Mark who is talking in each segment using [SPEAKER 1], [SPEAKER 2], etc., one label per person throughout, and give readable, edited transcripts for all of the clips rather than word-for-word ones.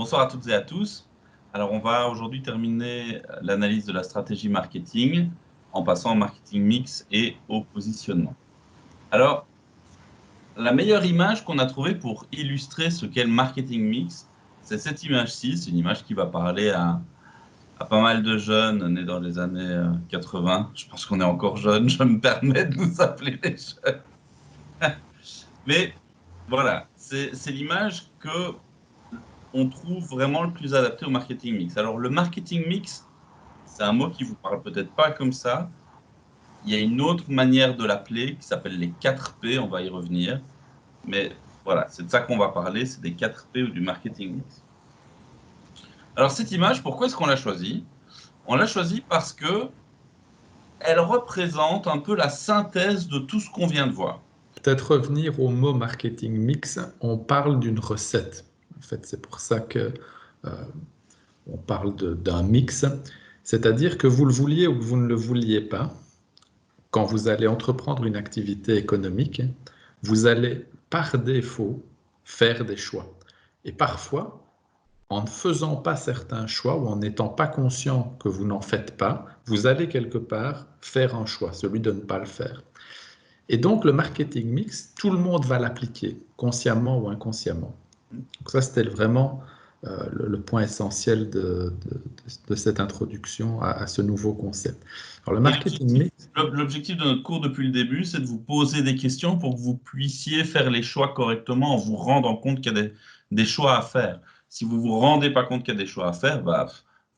[SPEAKER 1] Bonsoir à toutes et à tous. Alors, on va aujourd'hui terminer l'analyse de la stratégie marketing en passant au marketing mix et au positionnement. Alors, la meilleure image qu'on a trouvée pour illustrer ce qu'est le marketing mix, c'est cette image-ci. C'est une image qui va parler à pas mal de jeunes nés dans les années 80. Je pense qu'on est encore jeunes, je me permets de nous appeler les jeunes. Mais voilà, c'est l'image que on trouve vraiment le plus adapté au marketing mix. Alors, le marketing mix, c'est un mot qui vous parle peut-être pas comme ça. Il y a une autre manière de l'appeler qui s'appelle les 4 P, on va y revenir. Mais voilà, c'est de ça qu'on va parler, c'est des 4 P ou du marketing mix. Alors, cette image, pourquoi est-ce qu'on l'a choisie? On l'a choisie parce que elle représente un peu la synthèse de tout ce qu'on vient de voir.
[SPEAKER 2] Peut-être revenir au mot marketing mix, on parle d'une recette. En fait, c'est pour ça que on parle d'un mix. C'est-à-dire que vous le vouliez ou que vous ne le vouliez pas, quand vous allez entreprendre une activité économique, vous allez par défaut faire des choix. Et parfois, en ne faisant pas certains choix ou en n'étant pas conscient que vous n'en faites pas, vous allez quelque part faire un choix, celui de ne pas le faire. Et donc, le marketing mix, tout le monde va l'appliquer, consciemment ou inconsciemment. Donc ça, c'était vraiment le point essentiel de cette introduction à ce nouveau concept. Alors, le marketing mix...
[SPEAKER 1] L'objectif de notre cours depuis le début, c'est de vous poser des questions pour que vous puissiez faire les choix correctement en vous rendant compte qu'il y a des choix à faire. Si vous ne vous rendez pas compte qu'il y a des choix à faire, bah,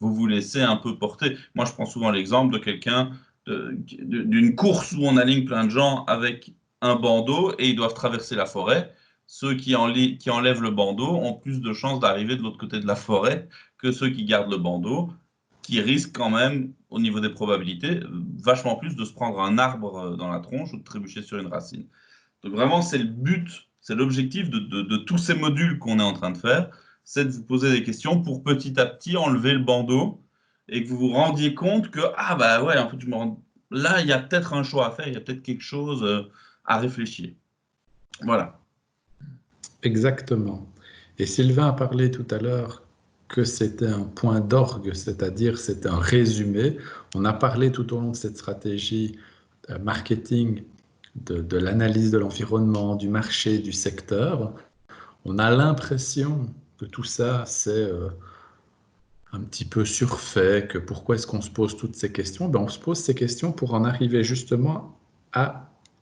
[SPEAKER 1] vous vous laissez un peu porter. Moi, je prends souvent l'exemple de quelqu'un, d'une course où on aligne plein de gens avec un bandeau et ils doivent traverser la forêt. Ceux qui enlèvent le bandeau ont plus de chances d'arriver de l'autre côté de la forêt que ceux qui gardent le bandeau, qui risquent quand même, au niveau des probabilités, vachement plus de se prendre un arbre dans la tronche ou de trébucher sur une racine. Donc vraiment, c'est le but, c'est l'objectif de tous ces modules qu'on est en train de faire, c'est de vous poser des questions pour petit à petit enlever le bandeau et que vous vous rendiez compte que, ah bah ouais, en fait, là, il y a peut-être un choix à faire, il y a peut-être quelque chose à réfléchir. Voilà.
[SPEAKER 2] Exactement. Et Sylvain a parlé tout à l'heure que c'était un point d'orgue, c'est-à-dire c'est un résumé. On a parlé tout au long de cette stratégie marketing de l'analyse de l'environnement, du marché, du secteur. On a l'impression que tout ça, c'est un petit peu surfait, que pourquoi est-ce qu'on se pose toutes ces questions? Ben, on se pose ces questions pour en arriver justement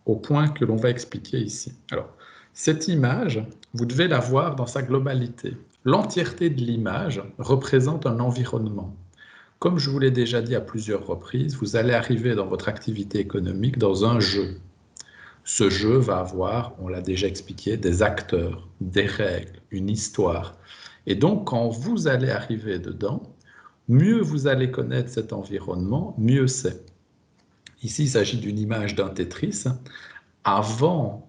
[SPEAKER 2] au point que l'on va expliquer ici. Alors, cette image, vous devez la voir dans sa globalité. L'entièreté de l'image représente un environnement. Comme je vous l'ai déjà dit à plusieurs reprises, vous allez arriver dans votre activité économique dans un jeu. Ce jeu va avoir, on l'a déjà expliqué, des acteurs, des règles, une histoire. Et donc, quand vous allez arriver dedans, mieux vous allez connaître cet environnement, mieux c'est. Ici, il s'agit d'une image d'un Tetris. Avant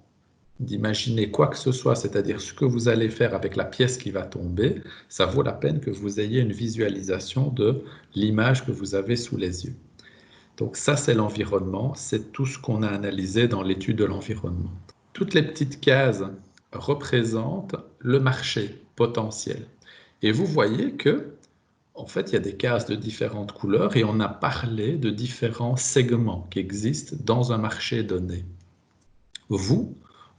[SPEAKER 2] d'imaginer quoi que ce soit, c'est-à-dire ce que vous allez faire avec la pièce qui va tomber, ça vaut la peine que vous ayez une visualisation de l'image que vous avez sous les yeux. Donc ça, c'est l'environnement, c'est tout ce qu'on a analysé dans l'étude de l'environnement. Toutes les petites cases représentent le marché potentiel. Et vous voyez que, en fait, il y a des cases de différentes couleurs et on a parlé de différents segments qui existent dans un marché donné.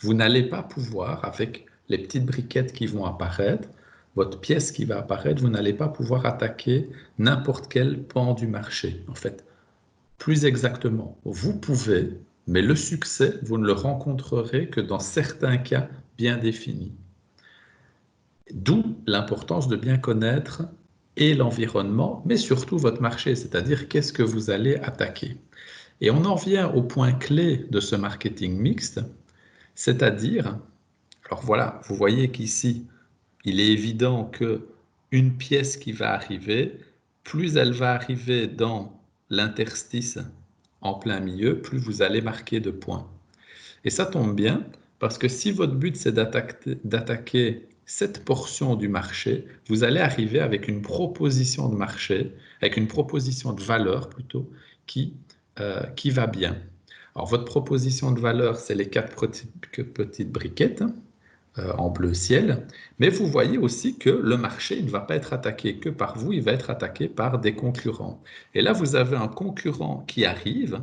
[SPEAKER 2] Vous n'allez pas pouvoir, avec les petites briquettes qui vont apparaître, votre pièce qui va apparaître, vous n'allez pas pouvoir attaquer n'importe quel pan du marché. En fait, plus exactement, vous pouvez, mais le succès, vous ne le rencontrerez que dans certains cas bien définis. D'où l'importance de bien connaître et l'environnement, mais surtout votre marché, c'est-à-dire qu'est-ce que vous allez attaquer. Et on en vient au point clé de ce marketing mixte, c'est-à-dire, alors voilà, vous voyez qu'ici, il est évident que une pièce qui va arriver, plus elle va arriver dans l'interstice en plein milieu, plus vous allez marquer de points. Et ça tombe bien, parce que si votre but c'est d'attaquer cette portion du marché, vous allez arriver avec une proposition de marché, avec une proposition de valeur plutôt, qui va bien. Alors votre proposition de valeur, c'est les 4 petites briquettes. en bleu ciel, mais vous voyez aussi que le marché ne va pas être attaqué que par vous, il va être attaqué par des concurrents. Et là, vous avez un concurrent qui arrive,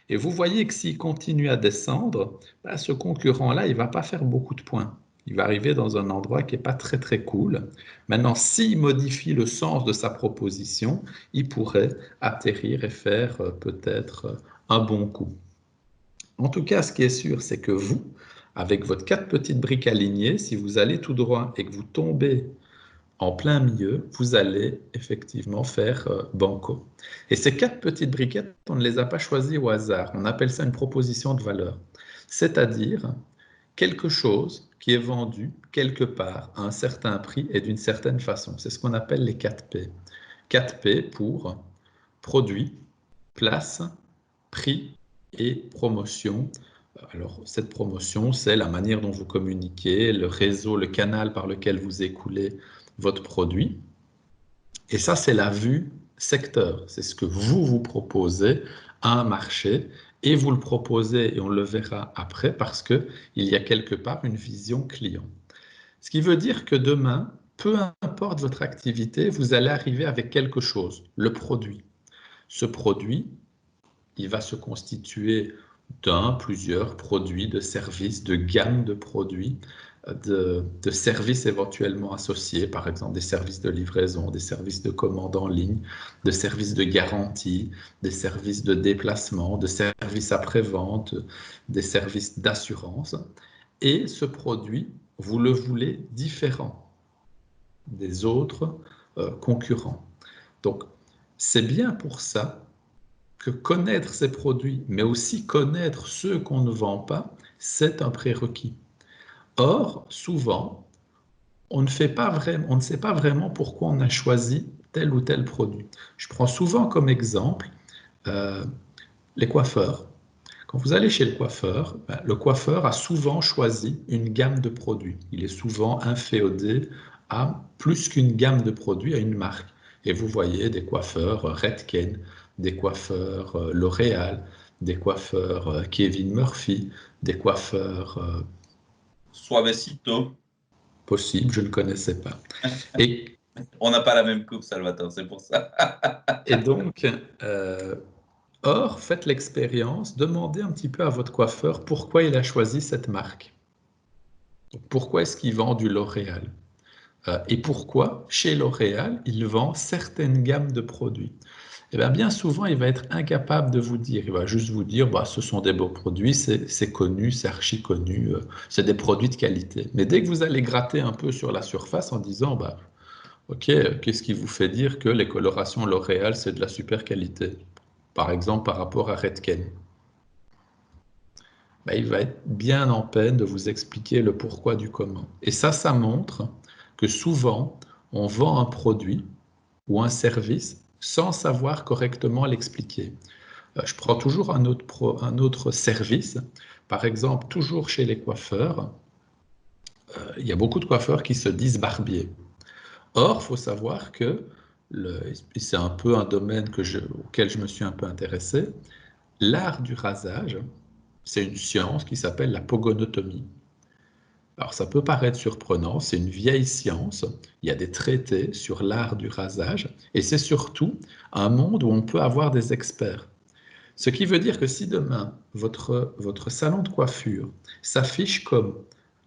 [SPEAKER 2] et vous voyez que s'il continue à descendre, bah, ce concurrent-là, il ne va pas faire beaucoup de points. Il va arriver dans un endroit qui n'est pas très très cool. Maintenant, s'il modifie le sens de sa proposition, il pourrait atterrir et faire peut-être un bon coup. En tout cas, ce qui est sûr, c'est que vous, avec votre 4 petites briques alignées, si vous allez tout droit et que vous tombez en plein milieu, vous allez effectivement faire banco. Et ces 4 petites briquettes, on ne les a pas choisies au hasard. On appelle ça une proposition de valeur. C'est-à-dire quelque chose qui est vendu quelque part à un certain prix et d'une certaine façon. C'est ce qu'on appelle les 4P. 4P pour produit, place, prix et promotion. Alors, cette promotion, c'est la manière dont vous communiquez, le réseau, le canal par lequel vous écoulez votre produit. Et ça, c'est la vue secteur. C'est ce que vous proposez à un marché et vous le proposez, et on le verra après, parce qu'il y a quelque part une vision client. Ce qui veut dire que demain, peu importe votre activité, vous allez arriver avec quelque chose, le produit. Ce produit, il va se constituer d'un, plusieurs produits, de services, de gamme de produits, de services éventuellement associés, par exemple des services de livraison, des services de commande en ligne, de services de garantie, des services de déplacement, de services après-vente, des services d'assurance. Et ce produit, vous le voulez différent des autres concurrents. Donc, c'est bien pour ça que connaître ces produits, mais aussi connaître ceux qu'on ne vend pas, c'est un prérequis. Or, souvent, on ne sait pas vraiment pourquoi on a choisi tel ou tel produit. Je prends souvent comme exemple euh, les coiffeurs. Quand vous allez chez le coiffeur a souvent choisi une gamme de produits. Il est souvent inféodé à plus qu'une gamme de produits, à une marque. Et vous voyez des coiffeurs Redken, des coiffeurs L'Oréal, des coiffeurs Kevin Murphy, des coiffeurs
[SPEAKER 1] Suavecito.
[SPEAKER 2] possibles, je ne connaissais pas. Et,
[SPEAKER 1] On n'a pas la même coupe, Salvatore, c'est pour ça.
[SPEAKER 2] et donc, or, faites l'expérience, demandez un petit peu à votre coiffeur pourquoi il a choisi cette marque. Pourquoi est-ce qu'il vend du L'Oréal? Et pourquoi, chez L'Oréal, il vend certaines gammes de produits? Eh bien souvent, il va être incapable de vous dire. Il va juste vous dire, bah, ce sont des beaux produits, c'est connu, c'est archi connu, c'est des produits de qualité. Mais dès que vous allez gratter un peu sur la surface en disant, bah, ok, qu'est-ce qui vous fait dire que les colorations L'Oréal, c'est de la super qualité? Par exemple, par rapport à Redken. Ben, il va être bien en peine de vous expliquer le pourquoi du comment. Et ça montre que souvent, on vend un produit ou un service sans savoir correctement l'expliquer. Je prends toujours un autre service. Par exemple, toujours chez les coiffeurs, il y a beaucoup de coiffeurs qui se disent barbiers. Or, il faut savoir que, c'est un peu un domaine auquel je me suis un peu intéressé, l'art du rasage, c'est une science qui s'appelle la pogonotomie. Alors ça peut paraître surprenant, c'est une vieille science, il y a des traités sur l'art du rasage, et c'est surtout un monde où on peut avoir des experts. Ce qui veut dire que si demain, votre salon de coiffure s'affiche comme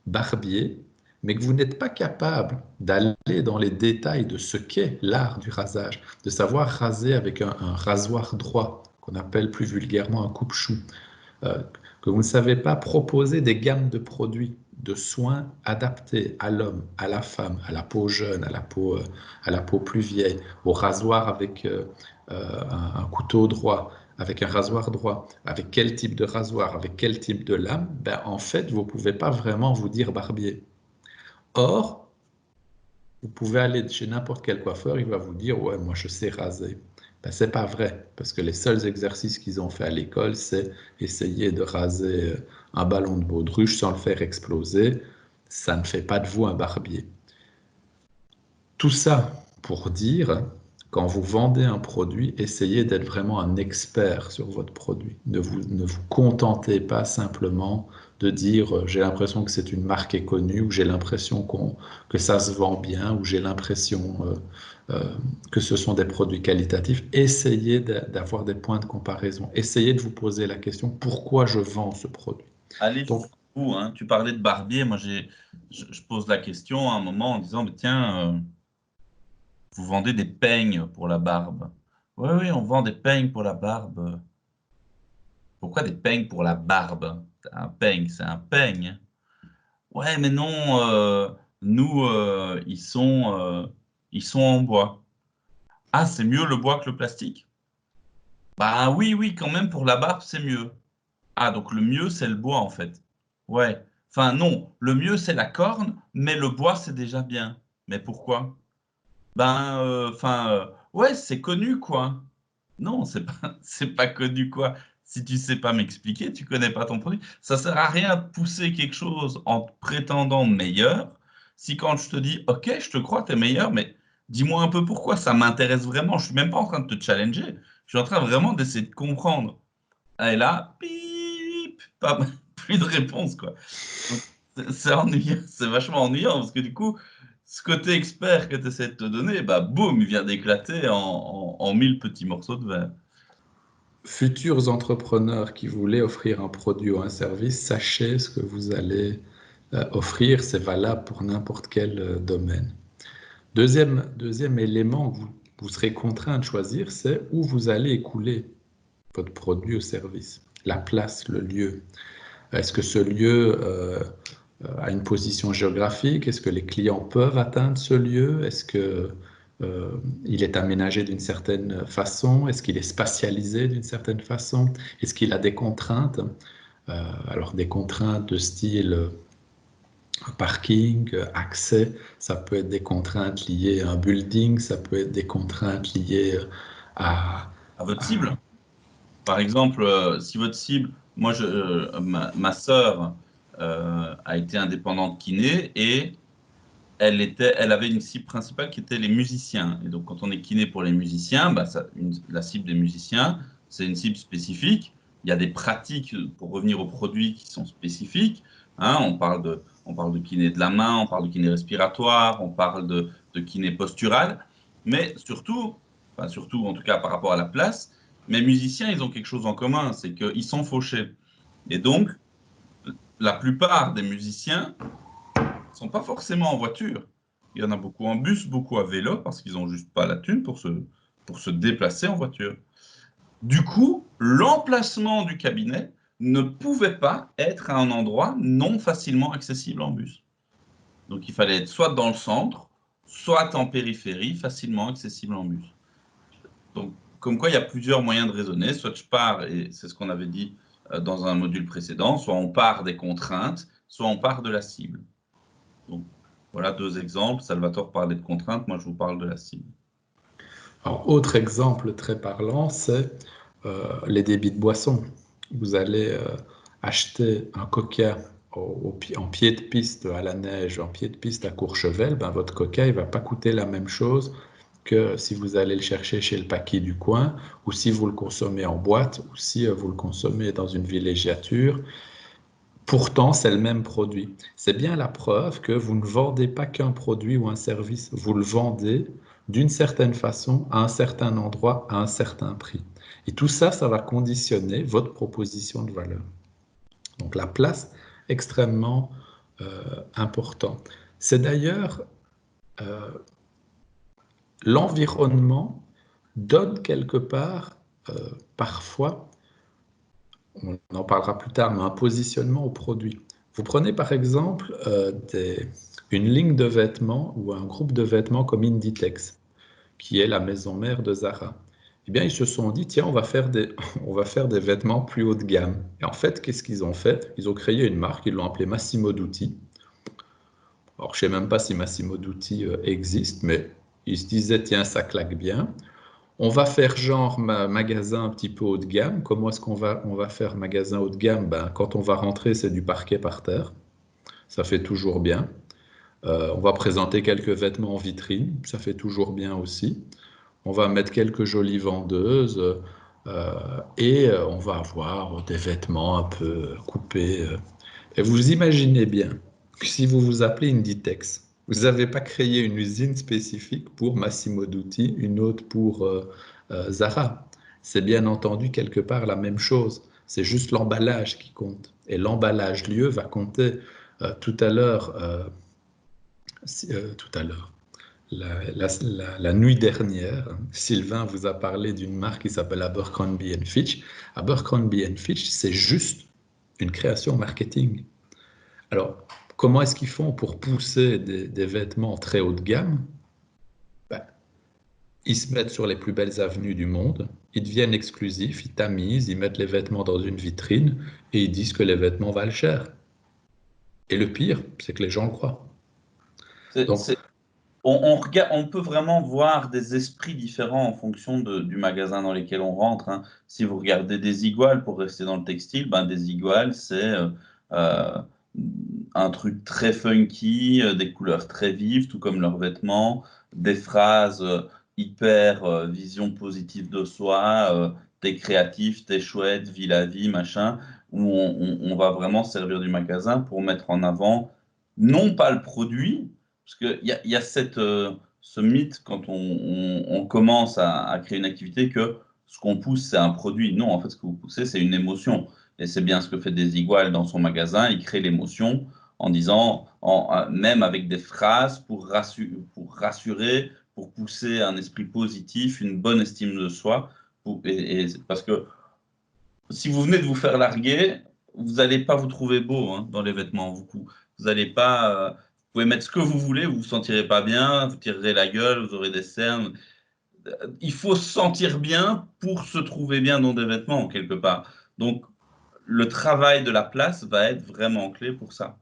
[SPEAKER 2] barbier, mais que vous n'êtes pas capable d'aller dans les détails de ce qu'est l'art du rasage, de savoir raser avec un rasoir droit, qu'on appelle plus vulgairement un coupe-chou, euh, que vous ne savez pas proposer des gammes de produits, de soins adaptés à l'homme, à la femme, à la peau jeune, à la peau plus vieille, au rasoir avec un couteau droit, avec un rasoir droit, avec quel type de rasoir, avec quel type de lame, ben, en fait, vous ne pouvez pas vraiment vous dire barbier. Or, vous pouvez aller chez n'importe quel coiffeur, il va vous dire, ouais, moi je sais raser. Ben, c'est pas vrai, parce que les seuls exercices qu'ils ont fait à l'école, c'est essayer de raser un ballon de baudruche sans le faire exploser. Ça ne fait pas de vous un barbier. Tout ça pour dire, quand vous vendez un produit, essayez d'être vraiment un expert sur votre produit. Ne vous contentez pas simplement de dire j'ai l'impression que c'est une marque est connue, ou j'ai l'impression que ça se vend bien, ou j'ai l'impression que ce sont des produits qualitatifs. Essayez d'avoir des points de comparaison. Essayez de vous poser la question pourquoi je vends ce produit.
[SPEAKER 1] Allez
[SPEAKER 2] Donc,
[SPEAKER 1] jusqu'au bout, hein. Tu parlais de barbier. Moi, je pose la question à un moment en disant, mais tiens, vous vendez des peignes pour la barbe. Oui, oui, on vend des peignes pour la barbe. Pourquoi des peignes pour la barbe? Un peigne, c'est un peigne. Ouais, mais non, nous, ils sont en bois. Ah, c'est mieux le bois que le plastique? Bah oui, oui, quand même, pour la barbe, c'est mieux. Ah, donc le mieux, c'est le bois, en fait. Ouais. Enfin, non, le mieux, c'est la corne, mais le bois, c'est déjà bien. Mais pourquoi? Ben, ouais, c'est connu, quoi. Non, c'est pas, c'est pas connu, quoi. Si tu sais pas m'expliquer, tu connais pas ton produit. Ça sert à rien de pousser quelque chose en te prétendant meilleur. Si quand je te dis, OK, je te crois, t'es meilleur, mais dis-moi un peu pourquoi, ça m'intéresse vraiment. Je suis même pas en train de te challenger. Je suis en train vraiment d'essayer de comprendre. Et là, pip, pas, plus de réponse, quoi. Donc, c'est ennuyant, c'est vachement ennuyant parce que du coup, ce côté expert que tu essaies de te donner, bah boum, il vient d'éclater en 1000 petits morceaux de verre.
[SPEAKER 2] futurs entrepreneurs qui voulaient offrir un produit ou un service, sachez ce que vous allez offrir. C'est valable pour n'importe quel domaine. Deuxième élément que vous serez contraint de choisir, c'est où vous allez écouler votre produit ou service. La place, le lieu. Est-ce que ce lieu a une position géographique? Est-ce que les clients peuvent atteindre ce lieu? Est-ce que il est aménagé d'une certaine façon? Est-ce qu'il est spatialisé d'une certaine façon? Est-ce qu'il a des contraintes? Alors des contraintes de style parking, accès, ça peut être des contraintes liées à un building, ça peut être des contraintes liées à,
[SPEAKER 1] À votre
[SPEAKER 2] à-
[SPEAKER 1] cible. Par exemple, si votre cible, moi, ma sœur a été indépendante kiné et elle avait une cible principale qui était les musiciens. Et donc, quand on est kiné pour les musiciens, bah, la cible des musiciens, c'est une cible spécifique. Il y a des pratiques, pour revenir aux produits, qui sont spécifiques. Hein, on parle de kiné de la main, on parle de kiné respiratoire, on parle de kiné postural. Mais surtout, enfin surtout en tout cas par rapport à la place, mes musiciens, ils ont quelque chose en commun, c'est qu'ils sont fauchés. Et donc, la plupart des musiciens sont pas forcément en voiture. Il y en a beaucoup en bus, beaucoup à vélo, parce qu'ils n'ont juste pas la thune pour se déplacer en voiture. Du coup, l'emplacement du cabinet ne pouvait pas être à un endroit non facilement accessible en bus. Donc il fallait être soit dans le centre, soit en périphérie, facilement accessible en bus. Donc, comme quoi, il y a plusieurs moyens de raisonner. Soit je pars, et c'est ce qu'on avait dit dans un module précédent, soit on part des contraintes, soit on part de la cible. Donc, voilà deux exemples. Salvatore parlait de contraintes, moi je vous parle de la cible.
[SPEAKER 2] Alors, autre exemple très parlant, c'est les débits de boissons. Vous allez acheter un coca en pied de piste à la neige, en pied de piste à Courchevel, ben, votre coca, il ne va pas coûter la même chose que si vous allez le chercher chez le paquis du coin, ou si vous le consommez en boîte, ou si vous le consommez dans une villégiature. Pourtant, c'est le même produit. C'est bien la preuve que vous ne vendez pas qu'un produit ou un service, vous le vendez d'une certaine façon, à un certain endroit, à un certain prix. Et tout ça, ça va conditionner votre proposition de valeur. Donc la place, extrêmement important. C'est d'ailleurs l'environnement donne quelque part, parfois, on en parlera plus tard, mais un positionnement au produit. Vous prenez par exemple une ligne de vêtements ou un groupe de vêtements comme Inditex, qui est la maison mère de Zara. Eh bien, ils se sont dit, tiens, on va faire des vêtements plus haut de gamme. Et en fait, qu'est-ce qu'ils ont fait? Ils ont créé une marque, ils l'ont appelée Massimo Dutti. Alors, je ne sais même pas si Massimo Dutti existe, mais ils se disaient, tiens, ça claque bien. On va faire genre magasin un petit peu haut de gamme. Comment est-ce on va faire magasin haut de gamme? Ben, quand on va rentrer, c'est du parquet par terre. Ça fait toujours bien. On va présenter quelques vêtements en vitrine. Ça fait toujours bien aussi. On va mettre quelques jolies vendeuses et on va avoir des vêtements un peu coupés. Et vous imaginez bien que si vous vous appelez Inditex, vous n'avez pas créé une usine spécifique pour Massimo Dutti, une autre pour Zara. C'est bien entendu quelque part la même chose. C'est juste l'emballage qui compte. Et l'emballage lieu va compter. Tout à l'heure, la nuit dernière, Sylvain vous a parlé d'une marque qui s'appelle Abercrombie Fitch. Abercrombie Fitch, c'est juste une création marketing. Alors, comment est-ce qu'ils font pour pousser des vêtements très haut de gamme? Ben, ils se mettent sur les plus belles avenues du monde, ils deviennent exclusifs, ils tamisent, ils mettent les vêtements dans une vitrine et ils disent que les vêtements valent cher. Et le pire, c'est que les gens le croient.
[SPEAKER 1] C'est-
[SPEAKER 2] Donc,
[SPEAKER 1] c'est- on peut vraiment voir des esprits différents en fonction du magasin dans lequel on rentre, hein. Si vous regardez des Iguales, pour rester dans le textile, ben des Iguales, c'est euh, un truc très funky, des couleurs très vives, tout comme leurs vêtements, des phrases hyper vision positive de soi, t'es créatif, t'es chouette, vis la vie, machin, où on va vraiment servir du magasin pour mettre en avant non pas le produit, parce qu'il y a ce mythe quand on commence à créer une activité que ce qu'on pousse, c'est un produit. Non, en fait, ce que vous poussez, c'est une émotion. Et c'est bien ce que fait Desigual dans son magasin. Il crée l'émotion en disant, même avec des phrases pour rassurer, pour pousser un esprit positif, une bonne estime de soi. Parce que si vous venez de vous faire larguer, vous n'allez pas vous trouver beau, hein, dans les vêtements. Vous n'allez pas. Vous pouvez mettre ce que vous voulez, vous ne vous sentirez pas bien, vous tirerez la gueule, vous aurez des cernes. Il faut se sentir bien pour se trouver bien dans des vêtements, quelque part. Donc, le travail de la place va être vraiment clé pour ça.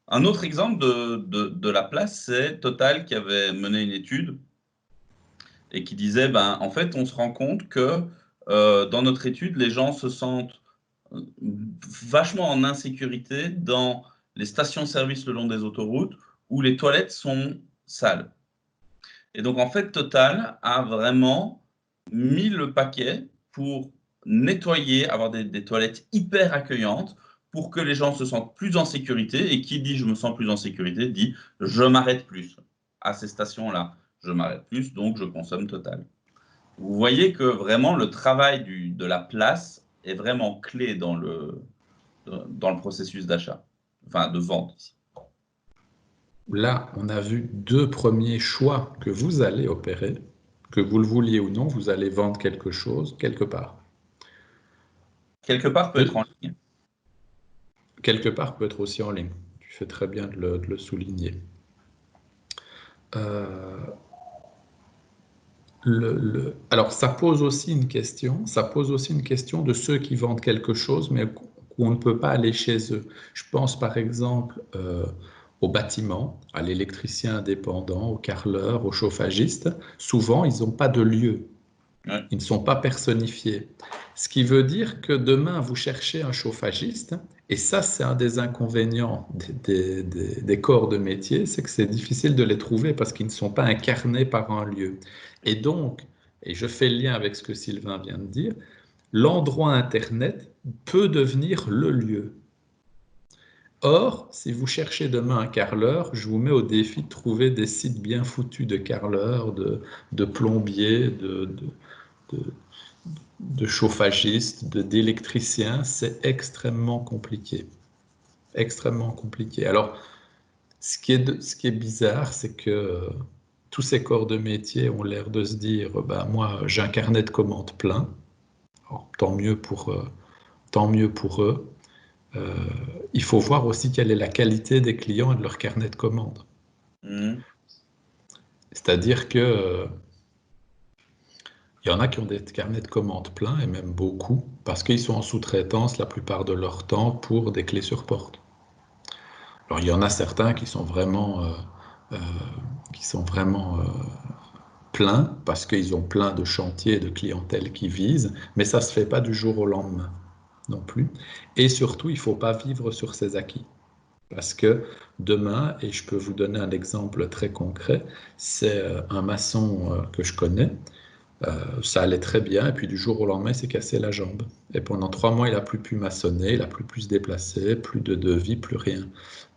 [SPEAKER 1] Un autre exemple de la place, c'est Total qui avait mené une étude et qui disait, ben, en fait, on se rend compte que dans notre étude, les gens se sentent vachement en insécurité dans les stations-service le long des autoroutes où les toilettes sont sales. Et donc, en fait, Total a vraiment mis le paquet pour nettoyer, avoir des toilettes hyper accueillantes pour que les gens se sentent plus en sécurité. Et qui dit je me sens plus en sécurité dit je m'arrête plus à ces stations-là. Je m'arrête plus, donc je consomme Total. Vous voyez que vraiment le travail de la place est vraiment clé dans le processus d'achat, enfin de vente ici.
[SPEAKER 2] là, on a vu deux premiers choix que vous allez opérer, que vous le vouliez ou non, vous allez vendre quelque chose quelque part.
[SPEAKER 1] Quelque part peut être en ligne.
[SPEAKER 2] Quelque part peut être aussi en ligne. Tu fais très bien de le souligner. Euh, alors, ça pose aussi une question. Ça pose aussi une question de ceux qui vendent quelque chose, mais où on ne peut pas aller chez eux. Je pense par exemple aux bâtiments, à l'électricien indépendant, au carreleur, au chauffagiste. Souvent, ils n'ont pas de lieu.
[SPEAKER 1] Ouais.
[SPEAKER 2] Ils ne sont pas personnifiés. Ce qui veut dire que demain, vous cherchez un chauffagiste, et ça, c'est un des inconvénients des corps de métier, c'est que c'est difficile de les trouver parce qu'ils ne sont pas incarnés par un lieu. Et donc, et je fais le lien avec ce que Sylvain vient de dire, l'endroit Internet peut devenir le lieu. Or, si vous cherchez demain un carreleur, je vous mets au défi de trouver des sites bien foutus de carreleurs, de plombiers, de, de chauffagistes, d'électriciens, c'est extrêmement compliqué. Extrêmement compliqué. Alors, ce qui est bizarre, c'est que tous ces corps de métier ont l'air de se dire, bah, moi, j'ai un carnet de commandes plein. Alors, tant mieux pour eux. Euh, il faut voir aussi quelle est la qualité des clients et de leur carnet de commandes.
[SPEAKER 1] Mmh.
[SPEAKER 2] C'est-à-dire que il y en a qui ont des carnets de commandes pleins, et même beaucoup, parce qu'ils sont en sous-traitance la plupart de leur temps pour des clés sur porte. Alors il y en a certains euh, qui sont vraiment pleins, parce qu'ils ont plein de chantiers et de clientèle qui visent, mais ça ne se fait pas du jour au lendemain non plus. Et surtout, il ne faut pas vivre sur ses acquis. Parce que demain, et je peux vous donner un exemple très concret, c'est un maçon que je connais. Ça allait très bien, et puis du jour au lendemain, il s'est cassé la jambe. Et pendant 3 mois, il n'a plus pu maçonner, il n'a plus pu se déplacer, plus de devis, plus rien.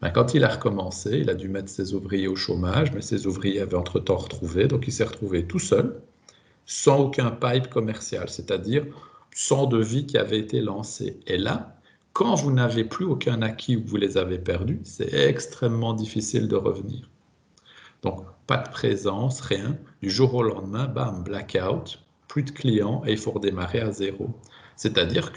[SPEAKER 2] Ben, quand il a recommencé, il a dû mettre ses ouvriers au chômage, mais ses ouvriers avaient entre-temps retrouvé, donc il s'est retrouvé tout seul, sans aucun pipe commercial, c'est-à-dire sans devis qui avait été lancé. Et là, quand vous n'avez plus aucun acquis ou que vous les avez perdus, c'est extrêmement difficile de revenir. Donc, pas de présence, rien. Du jour au lendemain, bam, blackout, plus de clients et il faut redémarrer à zéro. C'est-à-dire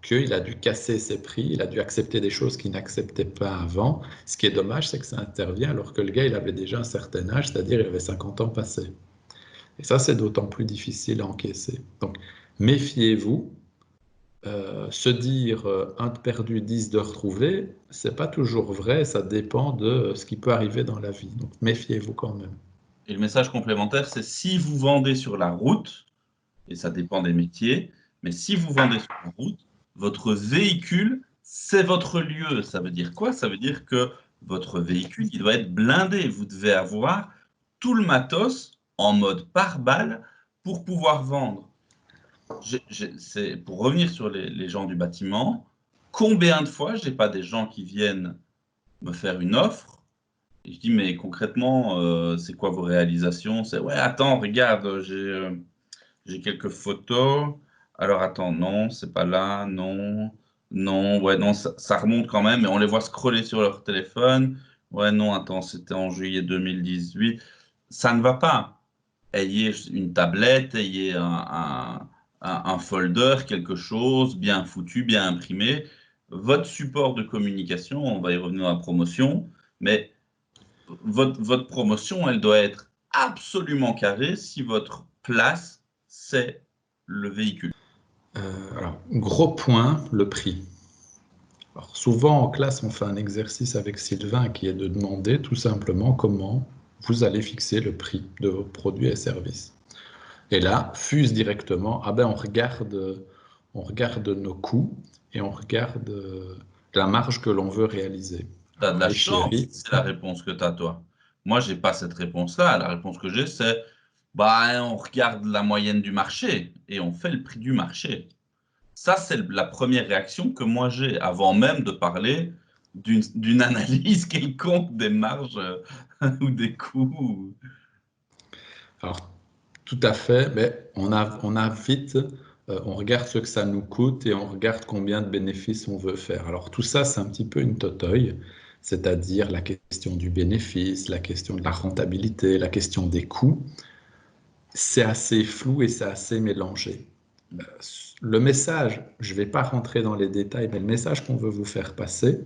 [SPEAKER 2] qu'il a dû casser ses prix, il a dû accepter des choses qu'il n'acceptait pas avant. Ce qui est dommage, c'est que ça intervient alors que le gars, il avait déjà un certain âge, c'est-à-dire il avait 50 ans passés. Et ça, c'est d'autant plus difficile à encaisser. Donc, méfiez-vous. Se dire un de perdu, 10 de retrouvé, c'est pas toujours vrai, ça dépend de ce qui peut arriver dans la vie. Donc méfiez-vous quand même.
[SPEAKER 1] Et le message complémentaire, c'est si vous vendez sur la route, et ça dépend des métiers, mais si vous vendez sur la route, votre véhicule, c'est votre lieu. Ça veut dire quoi? Ça veut dire que votre véhicule, il doit être blindé. Vous devez avoir tout le matos en mode pare-balles pour pouvoir vendre. Pour revenir sur les gens du bâtiment, combien de fois j'ai pas des gens qui viennent me faire une offre et je dis mais concrètement c'est quoi vos réalisations? C'est ouais attends regarde j'ai quelques photos. Alors attends non c'est pas là non non ouais non ça remonte quand même mais on les voit scroller sur leur téléphone. Ouais non attends c'était en juillet 2018. Ça ne va pas. Ayez une tablette, ayez un folder, quelque chose bien foutu, bien imprimé. Votre support de communication, on va y revenir à la promotion, mais votre promotion, elle doit être absolument carrée si votre place, c'est le véhicule.
[SPEAKER 2] Alors, gros point, le prix. Alors, souvent en classe, on fait un exercice avec Sylvain qui est de demander tout simplement comment vous allez fixer le prix de vos produits et services. Et là, fuse directement, ah ben on regarde nos coûts et on regarde la marge que l'on veut réaliser.
[SPEAKER 1] Tu as de
[SPEAKER 2] Alors,
[SPEAKER 1] la
[SPEAKER 2] les
[SPEAKER 1] chance,
[SPEAKER 2] chéris,
[SPEAKER 1] c'est la réponse que tu as, toi. Moi, j'ai pas cette réponse-là. La réponse que j'ai, c'est bah, on regarde la moyenne du marché et on fait le prix du marché. Ça, c'est la première réaction que moi j'ai avant même de parler d'une analyse quelconque des marges ou des coûts.
[SPEAKER 2] alors tout à fait, mais on a vite, on regarde ce que ça nous coûte et on regarde combien de bénéfices on veut faire. Alors tout ça, c'est un petit peu une totoille, c'est-à-dire la question du bénéfice, la question de la rentabilité, la question des coûts. C'est assez flou et c'est assez mélangé. Le message, je ne vais pas rentrer dans les détails, mais le message qu'on veut vous faire passer,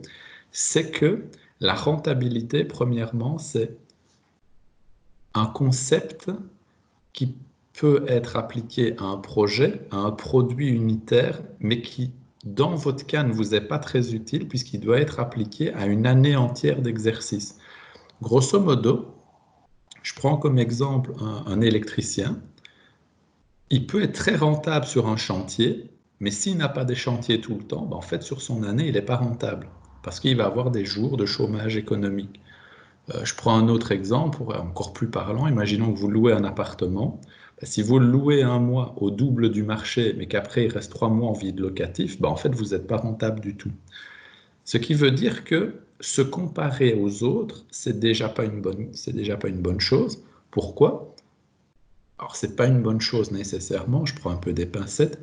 [SPEAKER 2] c'est que la rentabilité, premièrement, c'est un concept qui peut être appliqué à un projet, à un produit unitaire, mais qui, dans votre cas, ne vous est pas très utile puisqu'il doit être appliqué à une année entière d'exercice. Grosso modo, je prends comme exemple un électricien. Il peut être très rentable sur un chantier, mais s'il n'a pas des chantiers tout le temps, ben en fait, sur son année, il n'est pas rentable parce qu'il va avoir des jours de chômage économique. Je prends un autre exemple, encore plus parlant. Imaginons que vous louez un appartement. Ben, si vous le louez un mois au double du marché, mais qu'après il reste 3 mois en vide locatif, ben, en fait, vous n'êtes pas rentable du tout. Ce qui veut dire que se comparer aux autres, c'est déjà pas une bonne chose. Pourquoi? Alors, c'est pas une bonne chose nécessairement. Je prends un peu des pincettes.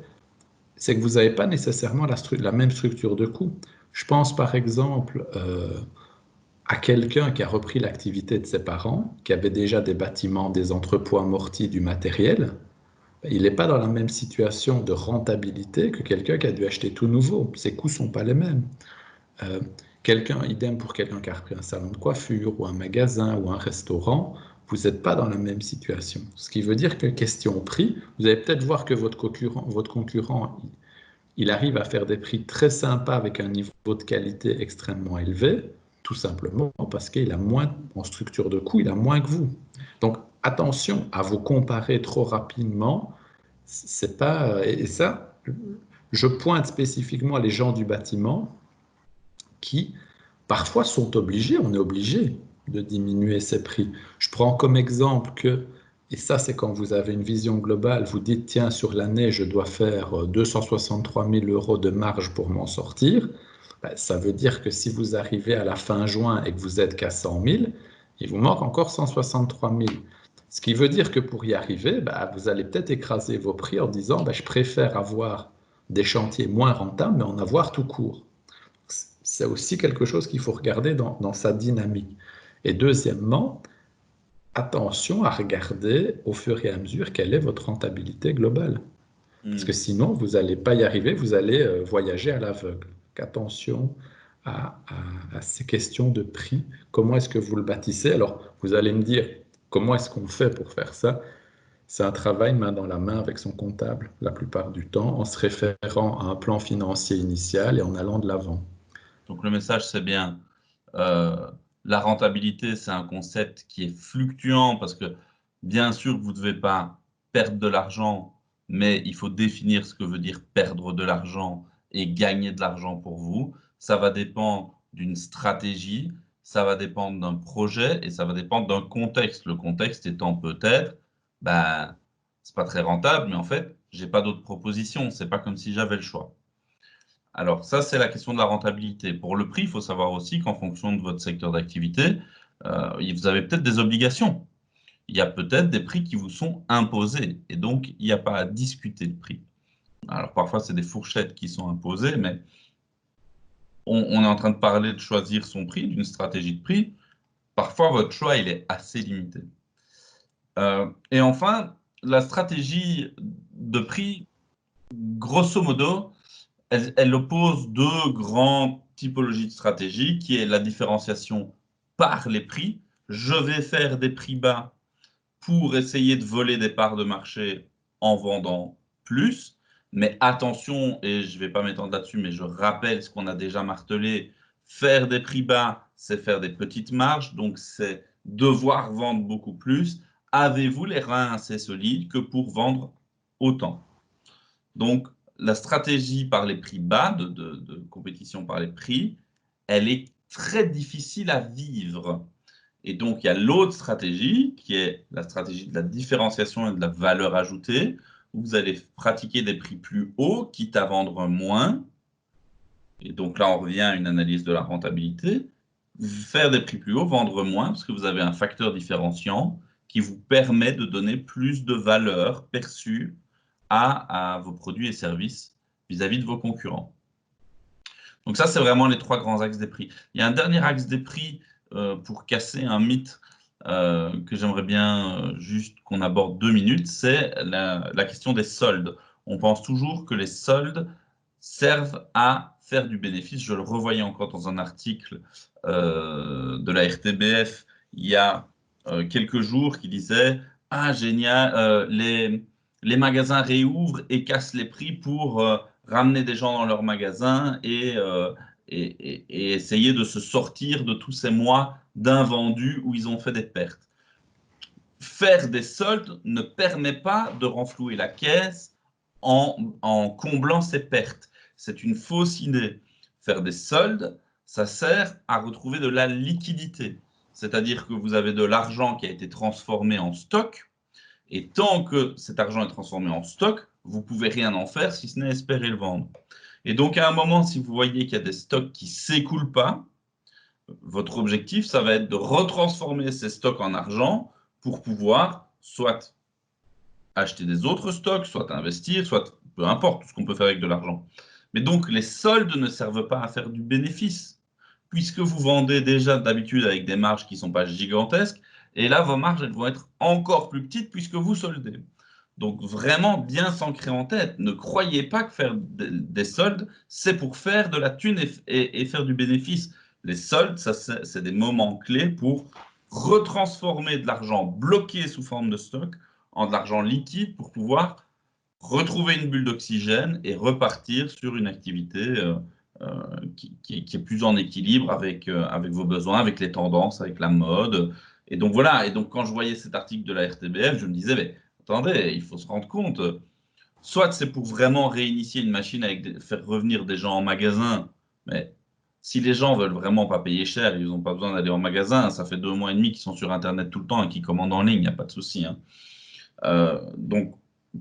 [SPEAKER 2] C'est que vous n'avez pas nécessairement la même structure de coût. Je pense par exemple à quelqu'un qui a repris l'activité de ses parents, qui avait déjà des bâtiments, des entrepôts amortis, du matériel. Il n'est pas dans la même situation de rentabilité que quelqu'un qui a dû acheter tout nouveau. Ses coûts ne sont pas les mêmes. Euh, idem pour quelqu'un qui a repris un salon de coiffure ou un magasin ou un restaurant, vous n'êtes pas dans la même situation. Ce qui veut dire que question prix, vous allez peut-être voir que votre concurrent il arrive à faire des prix très sympas avec un niveau de qualité extrêmement élevé, tout simplement parce qu'il a moins, en structure de coût, il a moins que vous. Donc attention à vous comparer trop rapidement. C'est pas, et ça, je pointe spécifiquement les gens du bâtiment qui parfois sont obligés, on est obligé de diminuer ses prix. Je prends comme exemple que Et ça, c'est quand vous avez une vision globale. Vous dites, tiens, sur l'année, je dois faire 263 000 euros de marge pour m'en sortir. Ben, ça veut dire que si vous arrivez à la fin juin et que vous êtes qu'à 100 000, il vous manque encore 163 000. Ce qui veut dire que pour y arriver, ben, vous allez peut-être écraser vos prix en disant, ben, je préfère avoir des chantiers moins rentables, mais en avoir tout court. C'est aussi quelque chose qu'il faut regarder dans sa dynamique. Et deuxièmement, attention à regarder au fur et à mesure quelle est votre rentabilité globale. Parce que sinon, vous n'allez pas y arriver, vous allez voyager à l'aveugle. Attention à ces questions de prix. Comment est-ce que vous le bâtissez? Alors, vous allez me dire, comment est-ce qu'on fait pour faire ça? C'est un travail main dans la main avec son comptable, la plupart du temps, en se référant à un plan financier initial et en allant de l'avant.
[SPEAKER 1] Donc le message, c'est bien, la rentabilité, c'est un concept qui est fluctuant parce que bien sûr, vous ne devez pas perdre de l'argent, mais il faut définir ce que veut dire perdre de l'argent et gagner de l'argent pour vous. Ça va dépendre d'une stratégie, ça va dépendre d'un projet et ça va dépendre d'un contexte. Le contexte étant peut-être, ben, c'est pas très rentable, mais en fait, j'ai pas d'autres propositions. C'est pas comme si j'avais le choix. Alors ça, c'est la question de la rentabilité. Pour le prix, il faut savoir aussi qu'en fonction de votre secteur d'activité, vous avez peut-être des obligations. Il y a peut-être des prix qui vous sont imposés et donc il n'y a pas à discuter de prix. Alors parfois, c'est des fourchettes qui sont imposées, mais on est en train de parler de choisir son prix, d'une stratégie de prix. Parfois, votre choix, il est assez limité. Et enfin, la stratégie de prix, grosso modo, elle oppose deux grandes typologies de stratégie, qui est la différenciation par les prix. Je vais faire des prix bas pour essayer de voler des parts de marché en vendant plus. Mais attention, et je ne vais pas m'étendre là-dessus, mais je rappelle ce qu'on a déjà martelé, faire des prix bas, c'est faire des petites marges, donc c'est devoir vendre beaucoup plus. Avez-vous les reins assez solides que pour vendre autant? Donc, la stratégie par les prix bas, de compétition par les prix, elle est très difficile à vivre. Et donc, il y a l'autre stratégie, qui est la stratégie de la différenciation et de la valeur ajoutée, où vous allez pratiquer des prix plus hauts, quitte à vendre moins. Et donc là, on revient à une analyse de la rentabilité. Faire des prix plus hauts, vendre moins, parce que vous avez un facteur différenciant qui vous permet de donner plus de valeur perçue à vos produits et services vis-à-vis de vos concurrents. Donc ça, c'est vraiment les trois grands axes des prix. Il y a un dernier axe des prix pour casser un mythe que j'aimerais bien juste qu'on aborde 2 minutes, c'est la question des soldes. On pense toujours que les soldes servent à faire du bénéfice. Je le revoyais encore dans un article de la RTBF il y a quelques jours qui disait « Ah, génial, les magasins réouvrent et cassent les prix pour ramener des gens dans leurs magasins et essayer de se sortir de tous ces mois d'invendus où ils ont fait des pertes. » Faire des soldes ne permet pas de renflouer la caisse en comblant ses pertes. C'est une fausse idée. Faire des soldes, ça sert à retrouver de la liquidité. C'est-à-dire que vous avez de l'argent qui a été transformé en stock, et tant que cet argent est transformé en stock, vous ne pouvez rien en faire si ce n'est espérer le vendre. Et donc, à un moment, si vous voyez qu'il y a des stocks qui ne s'écoulent pas, votre objectif, ça va être de retransformer ces stocks en argent pour pouvoir soit acheter des autres stocks, soit investir, soit peu importe, tout ce qu'on peut faire avec de l'argent. Mais donc, les soldes ne servent pas à faire du bénéfice, puisque vous vendez déjà d'habitude avec des marges qui ne sont pas gigantesques, et là, vos marges elles vont être encore plus petites puisque vous soldez. Donc, vraiment bien s'ancrer en tête. Ne croyez pas que faire des soldes, c'est pour faire de la thune et faire du bénéfice. Les soldes, c'est des moments clés pour retransformer de l'argent bloqué sous forme de stock en de l'argent liquide pour pouvoir retrouver une bulle d'oxygène et repartir sur une activité qui est plus en équilibre avec vos besoins, avec les tendances, avec la mode. Et donc voilà, et donc quand je voyais cet article de la RTBF, je me disais, mais attendez, il faut se rendre compte, soit c'est pour vraiment réinitier une machine avec faire revenir des gens en magasin, mais si les gens veulent vraiment pas payer cher, ils n'ont pas besoin d'aller en magasin, ça fait 2 mois et demi qu'ils sont sur Internet tout le temps et qu'ils commandent en ligne, il n'y a pas de souci, hein. Donc,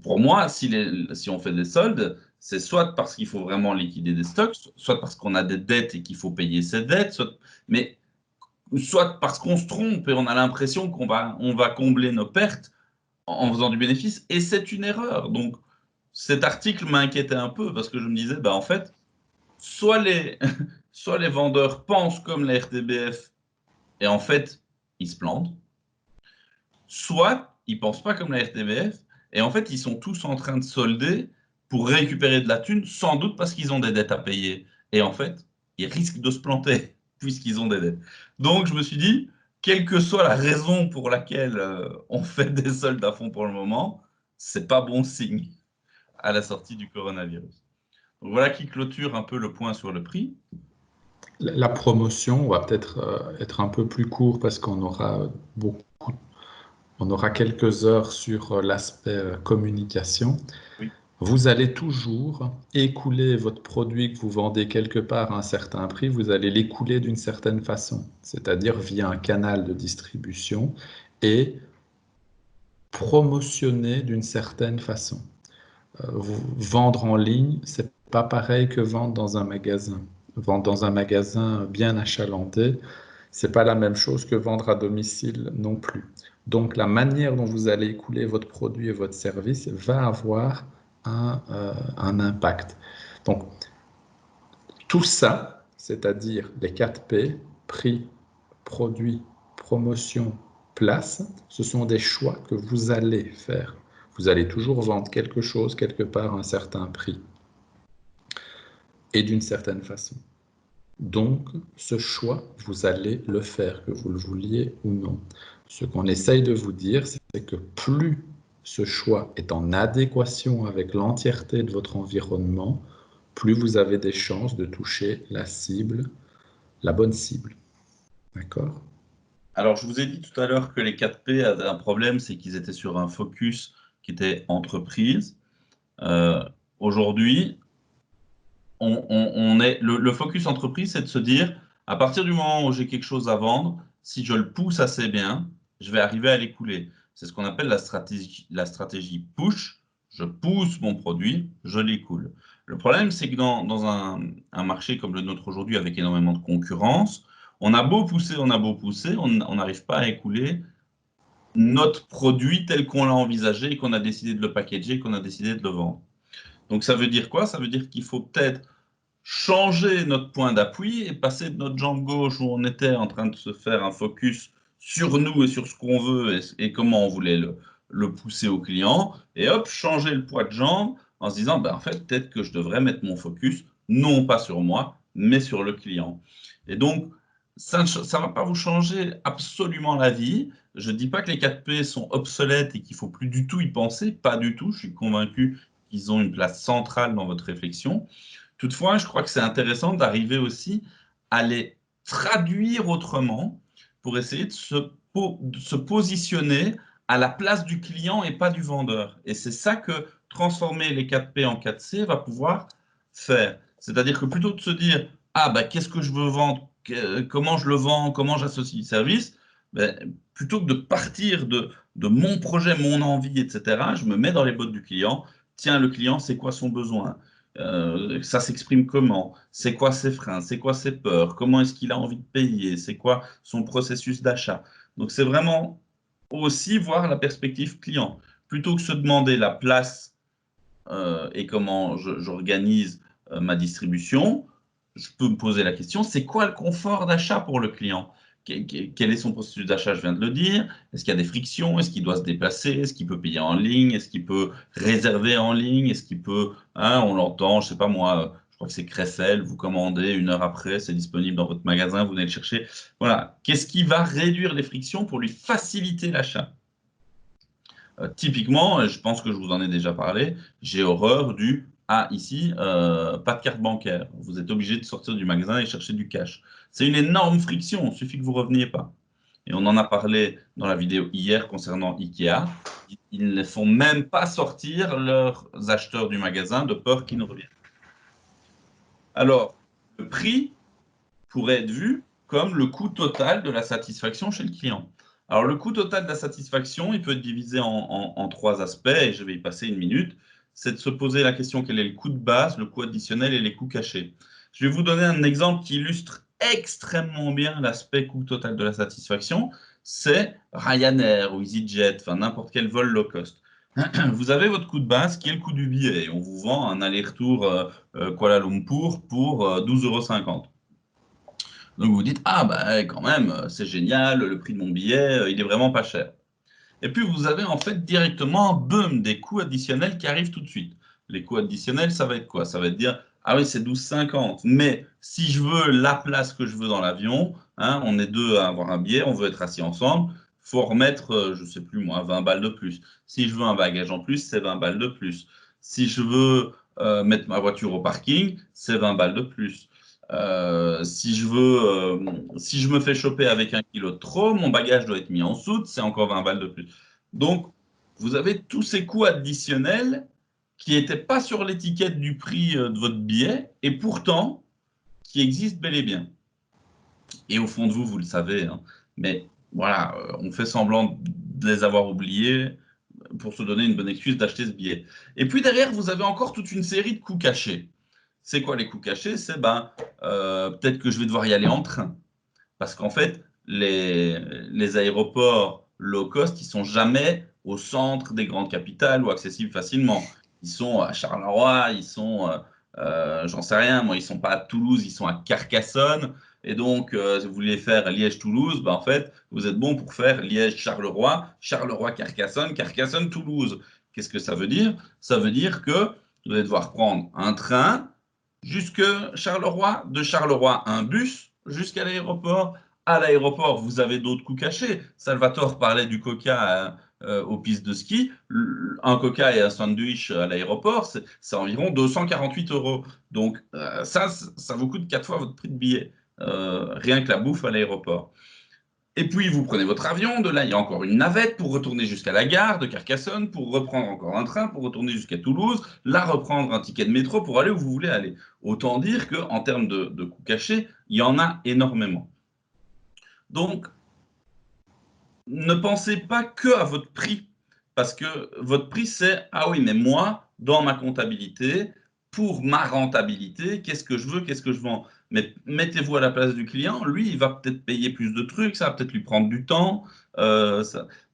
[SPEAKER 1] pour moi, si on fait des soldes, c'est soit parce qu'il faut vraiment liquider des stocks, soit parce qu'on a des dettes et qu'il faut payer ces dettes, soit parce qu'on se trompe et on a l'impression qu'on va combler nos pertes en faisant du bénéfice, et c'est une erreur. Donc, cet article m'inquiétait un peu parce que je me disais, bah, en fait, soit les vendeurs pensent comme la RTBF et en fait, ils se plantent, soit ils ne pensent pas comme la RTBF et en fait, ils sont tous en train de solder pour récupérer de la thune, sans doute parce qu'ils ont des dettes à payer. Et en fait, ils risquent de se planter puisqu'ils ont des dettes. Donc, je me suis dit, quelle que soit la raison pour laquelle on fait des soldes à fond pour le moment, c'est pas bon signe à la sortie du coronavirus. Donc, voilà qui clôture un peu le point sur le prix.
[SPEAKER 2] La promotion, on va peut-être être un peu plus court parce qu'on aura on aura quelques heures sur l'aspect communication.
[SPEAKER 1] Oui.
[SPEAKER 2] Vous allez toujours écouler votre produit que vous vendez quelque part à un certain prix, vous allez l'écouler d'une certaine façon, c'est-à-dire via un canal de distribution et promotionner d'une certaine façon. Vendre en ligne, c'est pas pareil que vendre dans un magasin. Vendre dans un magasin bien achalandé, c'est pas la même chose que vendre à domicile non plus. Donc la manière dont vous allez écouler votre produit et votre service va avoir un impact. Donc tout ça, c'est-à-dire les 4 P, prix, produit, promotion, place, ce sont des choix que vous allez faire. Vous allez toujours vendre quelque chose quelque part à un certain prix et d'une certaine façon. Donc, ce choix, vous allez le faire, que vous le vouliez ou non. Ce qu'on essaye de vous dire, c'est que plus ce choix est en adéquation avec l'entièreté de votre environnement, plus vous avez des chances de toucher la cible, la bonne cible. D'accord?
[SPEAKER 1] Alors, je vous ai dit tout à l'heure que les 4P avaient un problème, c'est qu'ils étaient sur un focus qui était entreprise. Aujourd'hui, le focus entreprise, c'est de se dire, à partir du moment où j'ai quelque chose à vendre, si je le pousse assez bien, je vais arriver à l'écouler. C'est ce qu'on appelle la stratégie push. Je pousse mon produit, je l'écoule. Le problème, c'est que dans un marché comme le nôtre aujourd'hui, avec énormément de concurrence, on a beau pousser, on n'arrive pas à écouler notre produit tel qu'on l'a envisagé, qu'on a décidé de le packager, qu'on a décidé de le vendre. Donc ça veut dire quoi? Ça veut dire qu'il faut peut-être changer notre point d'appui et passer de notre jambe gauche où on était en train de se faire un focus sur nous et sur ce qu'on veut et comment on voulait le pousser au client, et hop, changer le poids de jambe en se disant, ben, en fait, peut-être que je devrais mettre mon focus non pas sur moi, mais sur le client. Et donc, ça ne va pas vous changer absolument la vie. Je ne dis pas que les 4P sont obsolètes et qu'il ne faut plus du tout y penser, pas du tout. Je suis convaincu qu'ils ont une place centrale dans votre réflexion. Toutefois, je crois que c'est intéressant d'arriver aussi à les traduire autrement pour essayer de se positionner à la place du client et pas du vendeur. Et c'est ça que transformer les 4P en 4C va pouvoir faire. C'est-à-dire que plutôt que de se dire « Ah, bah, qu'est-ce que je veux vendre? Comment je le vends? Comment j'associe le service ?» Ben, plutôt que de partir de mon projet, mon envie, etc., je me mets dans les bottes du client. Tiens, le client, c'est quoi son besoin? Ça s'exprime comment? C'est quoi ses freins? C'est quoi ses peurs? Comment est-ce qu'il a envie de payer? C'est quoi son processus d'achat? Donc, c'est vraiment aussi voir la perspective client. Plutôt que se demander la place et comment j'organise ma distribution, je peux me poser la question, c'est quoi le confort d'achat pour le client? Quel est son processus d'achat? Je viens de le dire. Est-ce qu'il y a des frictions? Est-ce qu'il doit se déplacer? Est-ce qu'il peut payer en ligne? Est-ce qu'il peut réserver en ligne? Est-ce qu'il peut, hein, on l'entend, je ne sais pas moi, je crois que c'est Crefel, vous commandez 1 heure après, c'est disponible dans votre magasin, vous venez le chercher. Voilà. Qu'est-ce qui va réduire les frictions pour lui faciliter l'achat? Typiquement, je pense que je vous en ai déjà parlé, j'ai horreur du « Ah, ici, pas de carte bancaire. Vous êtes obligé de sortir du magasin et chercher du cash. » C'est une énorme friction, il suffit que vous ne reveniez pas. Et on en a parlé dans la vidéo hier concernant Ikea. Ils ne font même pas sortir leurs acheteurs du magasin de peur qu'ils ne reviennent. Alors, le prix pourrait être vu comme le coût total de la satisfaction chez le client. Alors, le coût total de la satisfaction, il peut être divisé en 3 aspects, et je vais y passer 1 minute. C'est de se poser la question quel est le coût de base, le coût additionnel et les coûts cachés. Je vais vous donner un exemple qui illustre extrêmement bien l'aspect coût total de la satisfaction. C'est Ryanair ou EasyJet, enfin n'importe quel vol low cost. Vous avez votre coût de base qui est le coût du billet. Et on vous vend un aller-retour Kuala Lumpur pour 12,50 €. Donc vous dites, ah bah quand même, c'est génial, le prix de mon billet, il est vraiment pas cher. Et puis vous avez en fait directement, boum, des coûts additionnels qui arrivent tout de suite. Les coûts additionnels, ça va être quoi? Ça va être dire, ah oui, c'est 12,50, mais si je veux la place que je veux dans l'avion, hein, on est 2 à avoir un billet, on veut être assis ensemble, il faut remettre, je ne sais plus moi, 20 balles de plus. Si je veux un bagage en plus, c'est 20 balles de plus. Si je veux mettre ma voiture au parking, c'est 20 balles de plus. Si je me fais choper avec 1 kilo de trop, mon bagage doit être mis en soute, c'est encore 20 balles de plus. Donc, vous avez tous ces coûts additionnels qui n'étaient pas sur l'étiquette du prix de votre billet, et pourtant, qui existent bel et bien. Et au fond de vous, vous le savez, hein, mais voilà, on fait semblant de les avoir oubliés pour se donner une bonne excuse d'acheter ce billet. Et puis derrière, vous avez encore toute une série de coûts cachés. C'est quoi les coûts cachés? C'est peut-être que je vais devoir y aller en train. Parce qu'en fait, les aéroports low cost, ils sont jamais au centre des grandes capitales ou accessibles facilement. Ils sont à Charleroi, ils sont, j'en sais rien, moi, ils sont pas à Toulouse, ils sont à Carcassonne. Et donc, si vous voulez faire Liège-Toulouse, en fait, vous êtes bon pour faire Liège-Charleroi, Charleroi-Carcassonne, Carcassonne-Toulouse. Qu'est-ce que ça veut dire? Ça veut dire que vous allez devoir prendre un train jusque Charleroi, de Charleroi, un bus jusqu'à l'aéroport. À l'aéroport, vous avez d'autres coûts cachés. Salvatore parlait du coca aux pistes de ski. Un coca et un sandwich à l'aéroport, c'est environ 248 €. Donc, ça vous coûte 4 fois votre prix de billet, rien que la bouffe à l'aéroport. Et puis, vous prenez votre avion, de là, il y a encore une navette pour retourner jusqu'à la gare de Carcassonne, pour reprendre encore un train, pour retourner jusqu'à Toulouse, là, reprendre un ticket de métro pour aller où vous voulez aller. Autant dire qu'en termes de coûts cachés, il y en a énormément. Donc, ne pensez pas que à votre prix, parce que votre prix, c'est « Ah oui, mais moi, dans ma comptabilité, pour ma rentabilité, qu'est-ce que je veux, qu'est-ce que je vends ?» Mais mettez-vous à la place du client, lui, il va peut-être payer plus de trucs, ça va peut-être lui prendre du temps.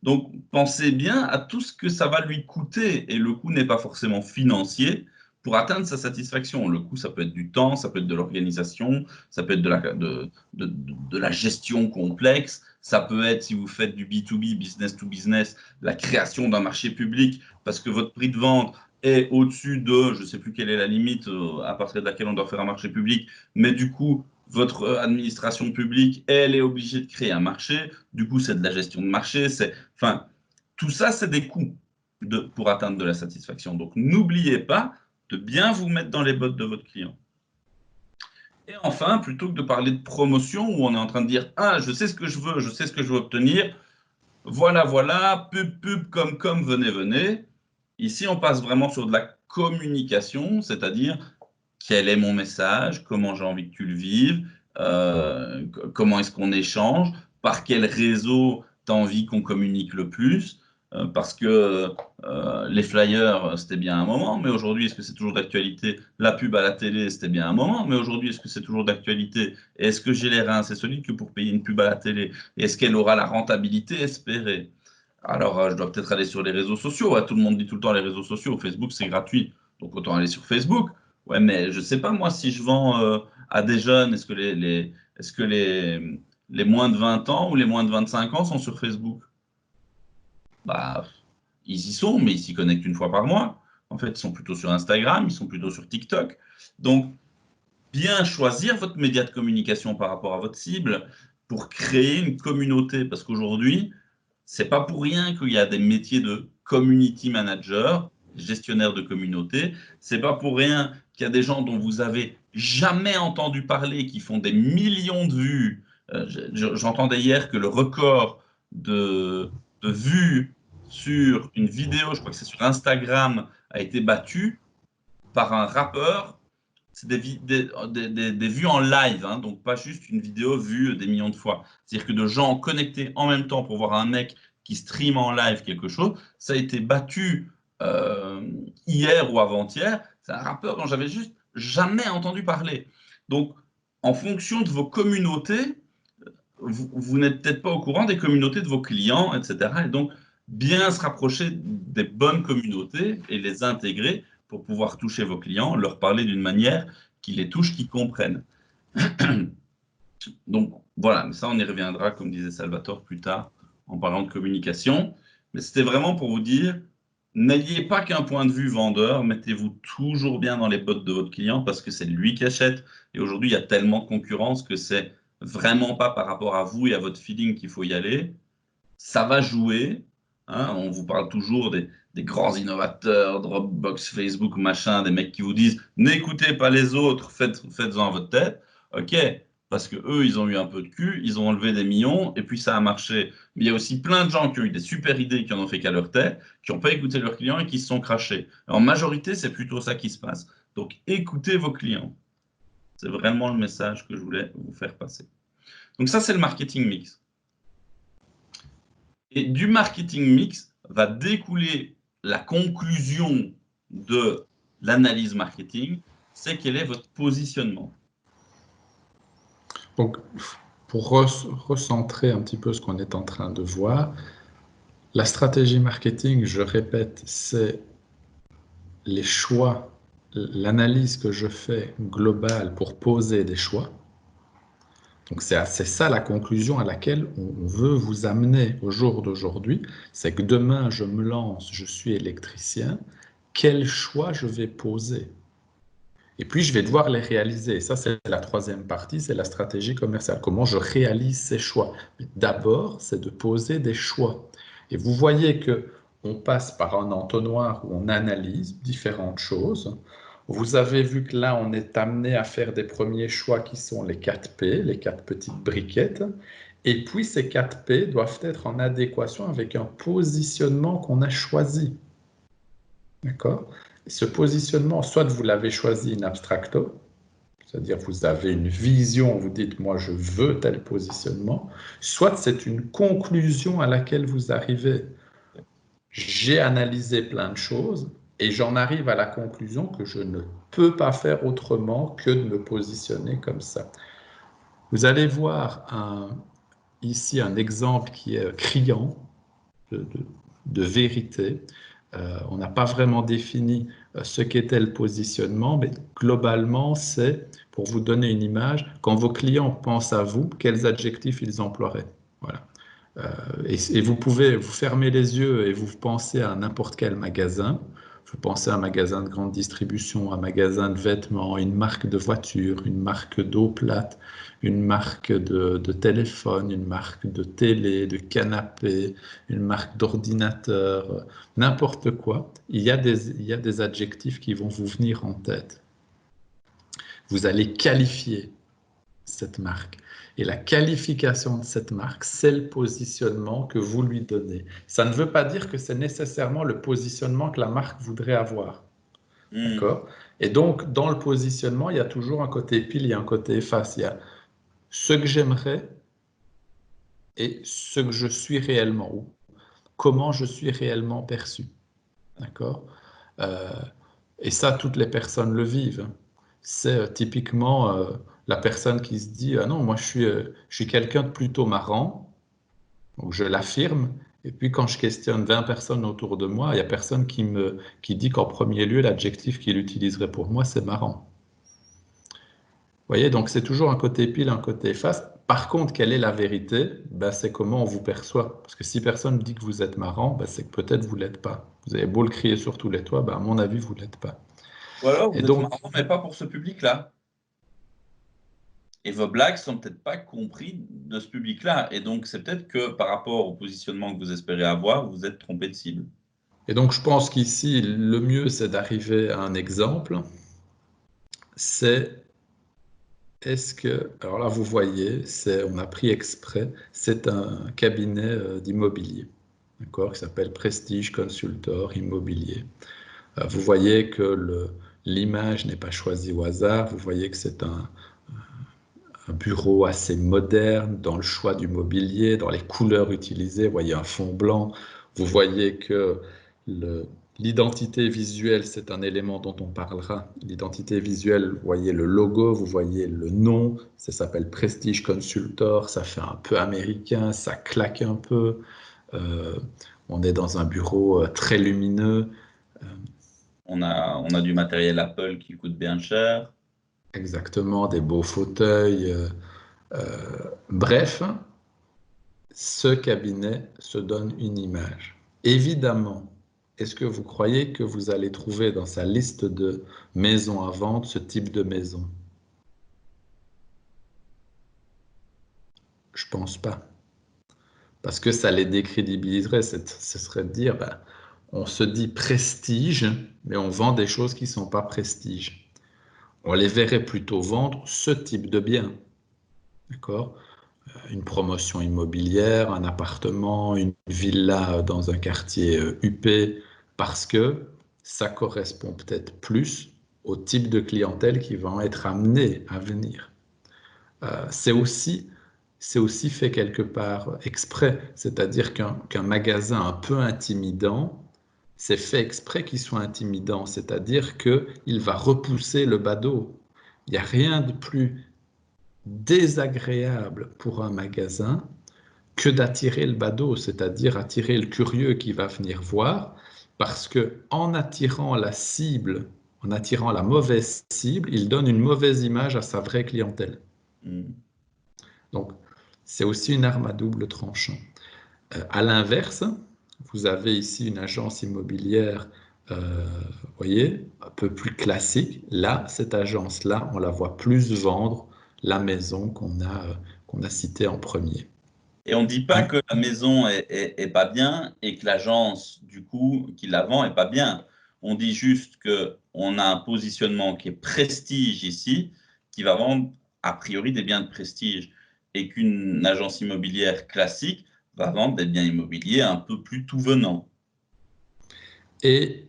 [SPEAKER 1] Donc, pensez bien à tout ce que ça va lui coûter, et le coût n'est pas forcément financier, pour atteindre sa satisfaction. Le coût, ça peut être du temps, ça peut être de l'organisation, ça peut être de la gestion complexe, ça peut être, si vous faites du B2B, business to business, la création d'un marché public, parce que votre prix de vente est au-dessus de, je ne sais plus quelle est la limite à partir de laquelle on doit faire un marché public, mais du coup, votre administration publique, elle est obligée de créer un marché, du coup, c'est de la gestion de marché, enfin, tout ça, c'est des coûts pour atteindre de la satisfaction. Donc, n'oubliez pas de bien vous mettre dans les bottes de votre client. Et enfin, plutôt que de parler de promotion, où on est en train de dire « Ah, je sais ce que je veux, je sais ce que je veux obtenir, voilà, voilà, pub, pub, com, venez, venez ». Ici, on passe vraiment sur de la communication, c'est-à-dire quel est mon message, comment j'ai envie que tu le vives, comment est-ce qu'on échange, par quel réseau tu as envie qu'on communique le plus, parce que les flyers, c'était bien un moment, mais aujourd'hui, est-ce que c'est toujours d'actualité? La pub à la télé, c'était bien un moment, mais aujourd'hui, est-ce que c'est toujours d'actualité? Est-ce que j'ai les reins assez solides que pour payer une pub à la télé? Est-ce qu'elle aura la rentabilité espérée? Alors, je dois peut-être aller sur les réseaux sociaux. Tout le monde dit tout le temps les réseaux sociaux. Facebook, c'est gratuit, donc autant aller sur Facebook. Ouais, mais je ne sais pas, moi, si je vends à des jeunes, est-ce que les moins de 20 ans ou les moins de 25 ans sont sur Facebook? Bah, ils y sont, mais ils s'y connectent une fois par mois. En fait, ils sont plutôt sur Instagram, ils sont plutôt sur TikTok. Donc, bien choisir votre média de communication par rapport à votre cible pour créer une communauté. Parce qu'aujourd'hui, c'est pas pour rien qu'il y a des métiers de community manager, gestionnaire de communauté. C'est pas pour rien qu'il y a des gens dont vous avez jamais entendu parler, qui font des millions de vues. J'entendais hier que le record de vues sur une vidéo, je crois que c'est sur Instagram, a été battu par un rappeur c'est des vues en live, hein, donc pas juste une vidéo vue des millions de fois. C'est-à-dire que de gens connectés en même temps pour voir un mec qui stream en live quelque chose, ça a été battu hier ou avant-hier. C'est un rappeur dont j'avais juste jamais entendu parler. Donc, en fonction de vos communautés, vous n'êtes peut-être pas au courant des communautés de vos clients, etc. Et donc, bien se rapprocher des bonnes communautés et les intégrer pour pouvoir toucher vos clients, leur parler d'une manière qui les touche, qui comprennent. Donc, voilà, mais ça, on y reviendra, comme disait Salvatore plus tard, en parlant de communication. Mais c'était vraiment pour vous dire, n'ayez pas qu'un point de vue vendeur, mettez-vous toujours bien dans les bottes de votre client parce que c'est lui qui achète. Et aujourd'hui, il y a tellement de concurrence que c'est vraiment pas par rapport à vous et à votre feeling qu'il faut y aller. Ça va jouer. Hein, on vous parle toujours des grands innovateurs, Dropbox, Facebook, machin, des mecs qui vous disent n'écoutez pas les autres, faites-en à votre tête. Ok, parce que eux, ils ont eu un peu de cul, ils ont enlevé des millions, et puis ça a marché. Mais il y a aussi plein de gens qui ont eu des super idées, qui en ont fait qu'à leur tête, qui n'ont pas écouté leurs clients et qui se sont crachés. En majorité, c'est plutôt ça qui se passe. Donc, écoutez vos clients. C'est vraiment le message que je voulais vous faire passer. Donc ça, c'est le marketing mix. Et du marketing mix va découler la conclusion de l'analyse marketing, c'est quel est votre positionnement.
[SPEAKER 2] Donc, pour recentrer un petit peu ce qu'on est en train de voir, la stratégie marketing, je répète, c'est les choix, l'analyse que je fais globale pour poser des choix. Donc c'est ça la conclusion à laquelle on veut vous amener au jour d'aujourd'hui, c'est que demain je me lance, je suis électricien, quel choix je vais poser? Et puis je vais devoir les réaliser. Ça c'est la troisième partie, c'est la stratégie commerciale. Comment je réalise ces choix? D'abord, c'est de poser des choix. Et vous voyez que on passe par un entonnoir où on analyse différentes choses. Vous avez vu que là, on est amené à faire des premiers choix qui sont les 4P, les 4 petites briquettes. Et puis, ces 4P doivent être en adéquation avec un positionnement qu'on a choisi. D'accord? Ce positionnement, soit vous l'avez choisi in abstracto, c'est-à-dire vous avez une vision, vous dites, moi, je veux tel positionnement, soit c'est une conclusion à laquelle vous arrivez. J'ai analysé plein de choses et j'en arrive à la conclusion que je ne peux pas faire autrement que de me positionner comme ça. Vous allez voir ici un exemple qui est criant de vérité. On n'a pas vraiment défini ce qu'était le positionnement, mais globalement, c'est, pour vous donner une image, quand vos clients pensent à vous, quels adjectifs ils emploieraient. Voilà. Et vous pouvez vous fermer les yeux et vous pensez à n'importe quel magasin. Vous pensez à un magasin de grande distribution, un magasin de vêtements, une marque de voiture, une marque d'eau plate, une marque de téléphone, une marque de télé, de canapé, une marque d'ordinateur, n'importe quoi. Il y a des adjectifs qui vont vous venir en tête. Vous allez qualifier cette marque. Et la qualification de cette marque, c'est le positionnement que vous lui donnez. Ça ne veut pas dire que c'est nécessairement le positionnement que la marque voudrait avoir. D'accord? Et donc, dans le positionnement, il y a toujours un côté pile, il y a un côté face. Il y a ce que j'aimerais et ce que je suis réellement, ou comment je suis réellement perçu. D'accord? Et ça, toutes les personnes le vivent. C'est typiquement la personne qui se dit ah non, moi je suis quelqu'un de plutôt marrant, donc je l'affirme. Et puis quand je questionne 20 personnes autour de moi, il n'y a personne qui dit qu'en premier lieu, l'adjectif qu'il utiliserait pour moi, c'est marrant. Vous voyez, donc c'est toujours un côté pile, un côté face. Par contre, quelle est la vérité? Ben, c'est comment on vous perçoit. Parce que si personne dit que vous êtes marrant, ben, c'est que peut-être vous ne l'êtes pas. Vous avez beau le crier sur tous les toits, ben, à mon avis, vous ne l'êtes pas.
[SPEAKER 1] Ou alors,
[SPEAKER 2] Et
[SPEAKER 1] vous êtes
[SPEAKER 2] donc,
[SPEAKER 1] marrant, mais pas pour ce public-là. Et vos blagues sont peut-être pas compris de ce public-là. Et donc, c'est peut-être que par rapport au positionnement que vous espérez avoir, vous êtes trompé de cible.
[SPEAKER 2] et donc, je pense qu'ici, le mieux, c'est d'arriver à un exemple. C'est, est-ce que, alors là, vous voyez, on a pris exprès, c'est un cabinet d'immobilier, d'accord, qui s'appelle Prestige Consultor Immobilier. Vous voyez que L'image n'est pas choisie au hasard. Vous voyez que c'est un bureau assez moderne dans le choix du mobilier, dans les couleurs utilisées. Vous voyez un fond blanc. Vous voyez que l'identité visuelle, c'est un élément dont on parlera. L'identité visuelle, vous voyez le logo, vous voyez le nom. Ça s'appelle Prestige Consultor. Ça fait un peu américain, ça claque un peu. On est dans un bureau très lumineux.
[SPEAKER 1] On a du matériel Apple qui coûte bien cher.
[SPEAKER 2] Exactement, des beaux fauteuils. Bref, ce cabinet se donne une image. Évidemment, est-ce que vous croyez que vous allez trouver dans sa liste de maisons à vendre ce type de maison? Je pense pas. Parce que ça les décrédibiliserait. Ce serait de dire, ben, on se dit prestige, mais on vend des choses qui ne sont pas prestige. On les verrait plutôt vendre ce type de bien. D'accord? Une promotion immobilière, un appartement, une villa dans un quartier huppé, parce que ça correspond peut-être plus au type de clientèle qui va être amené à venir. C'est aussi fait quelque part exprès, c'est-à-dire qu'un magasin un peu intimidant, c'est fait exprès qu'il soit intimidant, c'est-à-dire qu'il va repousser le badaud. Il n'y a rien de plus désagréable pour un magasin que d'attirer le badaud, c'est-à-dire attirer le curieux qui va venir voir, parce que en attirant la cible, en attirant la mauvaise cible, il donne une mauvaise image à sa vraie clientèle. Donc, c'est aussi une arme à double tranchant. À l'inverse, vous avez ici une agence immobilière, vous voyez, un peu plus classique. Là, cette agence-là, on la voit plus vendre la maison qu'on a citée en premier.
[SPEAKER 1] Et on ne dit pas que la maison est pas bien et que l'agence, du coup, qui la vend est pas bien. On dit juste qu'on a un positionnement qui est prestige ici, qui va vendre a priori des biens de prestige, et qu'une agence immobilière classique va vendre des biens immobiliers un peu plus tout venant.
[SPEAKER 2] Et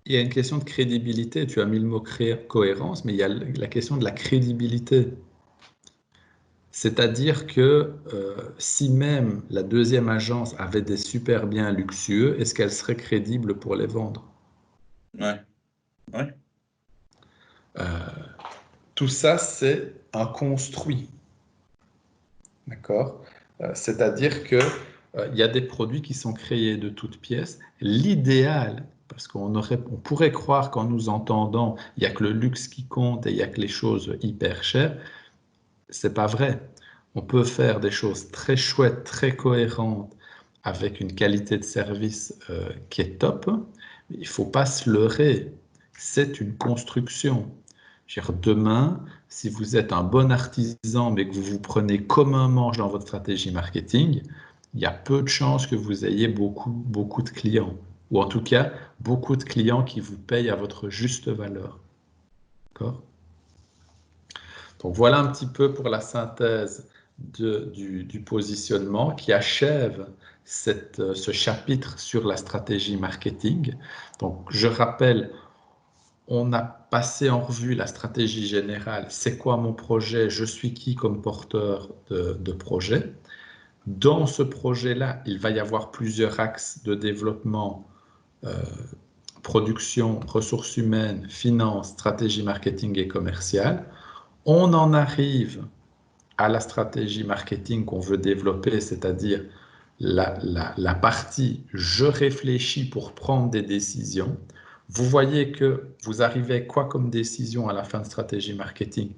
[SPEAKER 2] il y a une question de crédibilité. Tu as mis le mot cohérence, mais il y a la question de la crédibilité. C'est-à-dire que si même la deuxième agence avait des super biens luxueux, est-ce qu'elle serait crédible pour les vendre?
[SPEAKER 1] Ouais, ouais.
[SPEAKER 2] Tout ça, c'est un construit. D'accord? C'est-à-dire que il y a des produits qui sont créés de toutes pièces. L'idéal, parce on pourrait croire qu'en nous entendant, il n'y a que le luxe qui compte et il n'y a que les choses hyper chères. C'est pas vrai. On peut faire des choses très chouettes, très cohérentes, avec une qualité de service qui est top. Il ne faut pas se leurrer. C'est une construction. Je veux dire, demain, si vous êtes un bon artisan, mais que vous vous prenez comme un manche dans votre stratégie marketing, il y a peu de chances que vous ayez beaucoup de clients. Ou en tout cas, beaucoup de clients qui vous payent à votre juste valeur. D'accord? Donc voilà un petit peu pour la synthèse du positionnement qui achève ce chapitre sur la stratégie marketing. Donc je rappelle, on a passé en revue la stratégie générale. C'est quoi mon projet? Je suis qui comme porteur de projet? Dans ce projet-là, il va y avoir plusieurs axes de développement, production, ressources humaines, finances, stratégie marketing et commerciale. On en arrive à la stratégie marketing qu'on veut développer, c'est-à-dire la partie je réfléchis pour prendre des décisions. Vous voyez que vous arrivez quoi comme décision à la fin de stratégie marketing?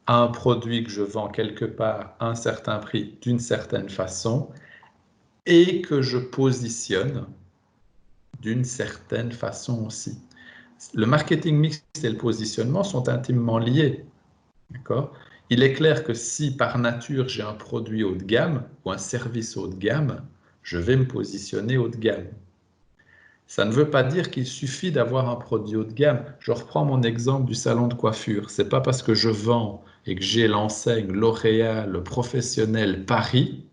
[SPEAKER 2] Un produit que je vends quelque part à un certain prix d'une certaine façon et que je positionne d'une certaine façon aussi. Le marketing mix et le positionnement sont intimement liés. D'accord? Il est clair que si par nature j'ai un produit haut de gamme ou un service haut de gamme, je vais me positionner haut de gamme. Ça ne veut pas dire qu'il suffit d'avoir un produit haut de gamme. Je reprends mon exemple du salon de coiffure. C'est pas parce que je vends et que j'ai l'enseigne L'Oréal, Professionnel, Paris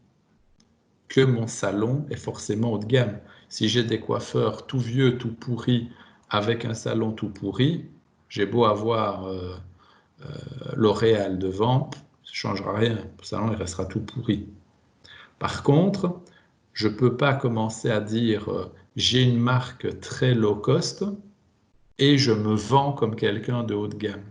[SPEAKER 2] que mon salon est forcément haut de gamme. Si j'ai des coiffeurs tout vieux, tout pourris, avec un salon tout pourri, J'ai beau avoir L'Oréal devant, ça ne changera rien. Le salon, il restera tout pourri. Par contre, je ne peux pas commencer à dire j'ai une marque très low cost et je me vends comme quelqu'un de haut de gamme.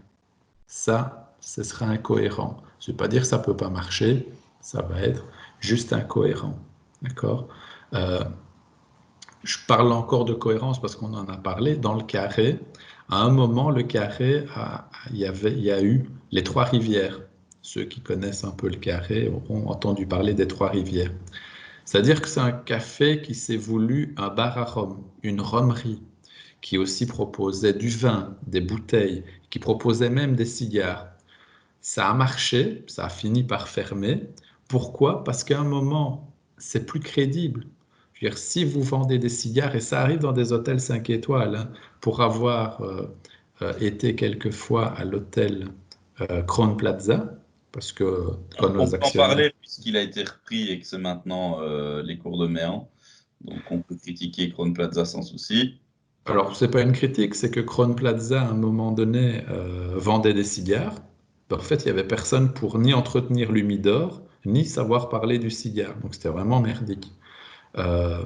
[SPEAKER 2] Ça, ce sera incohérent. Je ne vais pas dire que ça ne peut pas marcher, ça va être juste incohérent. D'accord? Je parle encore de cohérence parce qu'on en a parlé. Dans le carré, à un moment, le carré, il y a eu les trois rivières. Ceux qui connaissent un peu le carré auront entendu parler des trois rivières. C'est-à-dire que c'est un café qui s'est voulu un bar à rhum, une rhummerie, qui aussi proposait du vin, des bouteilles, qui proposait même des cigares. Ça a marché, ça a fini par fermer. Pourquoi? Parce qu'à un moment, c'est plus crédible. Je veux dire, si vous vendez des cigares, et ça arrive dans des hôtels 5 étoiles, hein, pour avoir été quelquefois à l'hôtel Crowne Plaza, parce que quand
[SPEAKER 1] On
[SPEAKER 2] nos
[SPEAKER 1] peut en
[SPEAKER 2] actionnaires...
[SPEAKER 1] parler puisqu'il a été repris et que c'est maintenant les cours de Méan. Donc on peut critiquer Crowne Plaza sans souci.
[SPEAKER 2] Alors, ce n'est pas une critique, c'est que Crowne Plaza, à un moment donné, vendait des cigares. En fait, il n'y avait personne pour ni entretenir l'humidor, ni savoir parler du cigare. Donc, c'était vraiment merdique. Euh,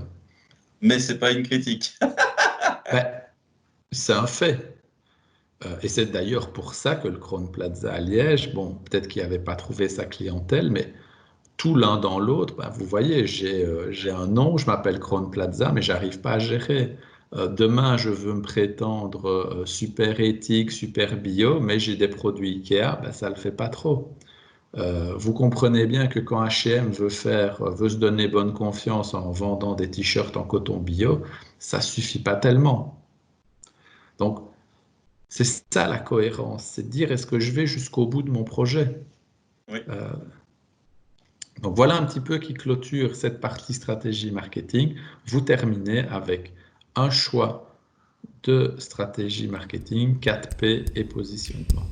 [SPEAKER 1] Mais c'est pas une critique.
[SPEAKER 2] ben, c'est un fait. Et c'est d'ailleurs pour ça que le Crowne Plaza à Liège, bon, peut-être qu'il n'avait pas trouvé sa clientèle, mais tout l'un dans l'autre, ben, vous voyez, j'ai un nom, je m'appelle Crowne Plaza, mais j'arrive pas à gérer. Demain, je veux me prétendre super éthique, super bio, mais j'ai des produits Ikea, ben, ça le fait pas trop. Vous comprenez bien que quand H&M veut se donner bonne confiance en vendant des t-shirts en coton bio, ça suffit pas tellement. Donc, c'est ça la cohérence, c'est de dire est-ce que je vais jusqu'au bout de mon projet?
[SPEAKER 1] Oui.
[SPEAKER 2] Donc voilà un petit peu qui clôture cette partie stratégie marketing. Vous terminez avec un choix de stratégie marketing, 4P et positionnement.